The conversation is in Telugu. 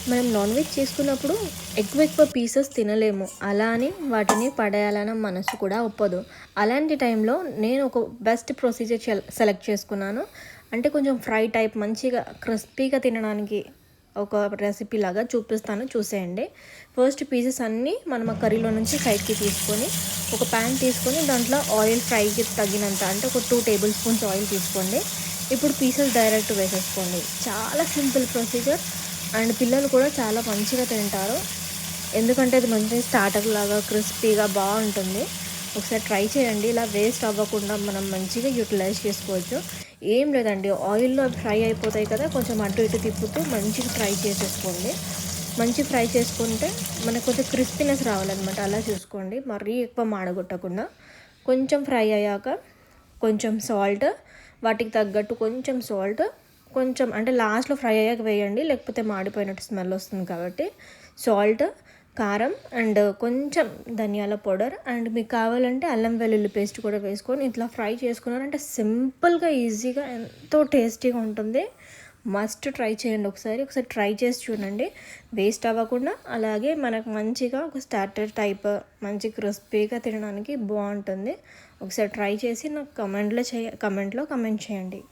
మనం నాన్ వెజ్ చేసుకున్నప్పుడు ఎక్కువ ఎక్కువ పీసెస్ తినలేము. అలా అని వాటిని పడేయాలన్న మనసు కూడా ఒప్పదు. అలాంటి టైంలో నేను ఒక బెస్ట్ ప్రొసీజర్ సెలెక్ట్ చేసుకున్నాను. అంటే కొంచెం ఫ్రై టైప్ మంచిగా క్రిస్పీగా తినడానికి ఒక రెసిపీ లాగా చూపిస్తాను, చూసేయండి. ఫస్ట్ పీసెస్ అన్నీ మనం ఆ కర్రీలో నుంచి సైడ్కి తీసుకొని ఒక ప్యాన్ తీసుకొని దాంట్లో ఆయిల్ ఫ్రైకి తగినంత అంటే ఒక 2 టేబుల్ స్పూన్స్ ఆయిల్ తీసుకోండి. ఇప్పుడు పీసెస్ డైరెక్ట్ వేసేసుకోండి. చాలా సింపుల్ ప్రొసీజర్ అండ్ పిల్లలు కూడా చాలా మంచిగా తింటారు. ఎందుకంటే అది మంచి స్టార్టర్ లాగా క్రిస్పీగా బాగుంటుంది. ఒకసారి ట్రై చేయండి. ఇలా వేస్ట్ అవ్వకుండా మనం మంచిగా యూటిలైజ్ చేసుకోవచ్చు. ఏం లేదండి, ఆయిల్లో ఫ్రై అయిపోతాయి కదా, కొంచెం అటు ఇటు తిప్పుతూ మంచిగా ఫ్రై చేసేసుకోండి. మంచి ఫ్రై చేసుకుంటే మనకు కొంచెం క్రిస్పీనెస్ రావాలన్నమాట. అలా చూసుకోండి, మరీ ఎక్కువ మాడగొట్టకుండా. కొంచెం ఫ్రై అయ్యాక కొంచెం సాల్ట్, వాటికి తగ్గట్టు కొంచెం సాల్ట్, కొంచెం అంటే లాస్ట్లో ఫ్రై అయ్యాక వేయండి, లేకపోతే మాడిపోయినట్టు స్మెల్ వస్తుంది కాబట్టి. సాల్ట్, కారం అండ్ కొంచెం ధనియాల పౌడర్ అండ్ మీకు కావాలంటే అల్లం వెల్లుల్లి పేస్ట్ కూడా వేసుకొని ఇట్లా ఫ్రై చేసుకున్నారంటే సింపుల్గా ఈజీగా ఎంతో టేస్టీగా ఉంటుంది. మస్ట్ ట్రై చేయండి. ఒకసారి ట్రై చేసి చూడండి, వేస్ట్ అవ్వకుండా. అలాగే మనకు మంచిగా ఒక స్టార్టర్ టైప్ మంచి క్రిస్పీగా తినడానికి బాగుంటుంది. ఒకసారి ట్రై చేసి నాకు కమెంట్లో కమెంట్ చేయండి.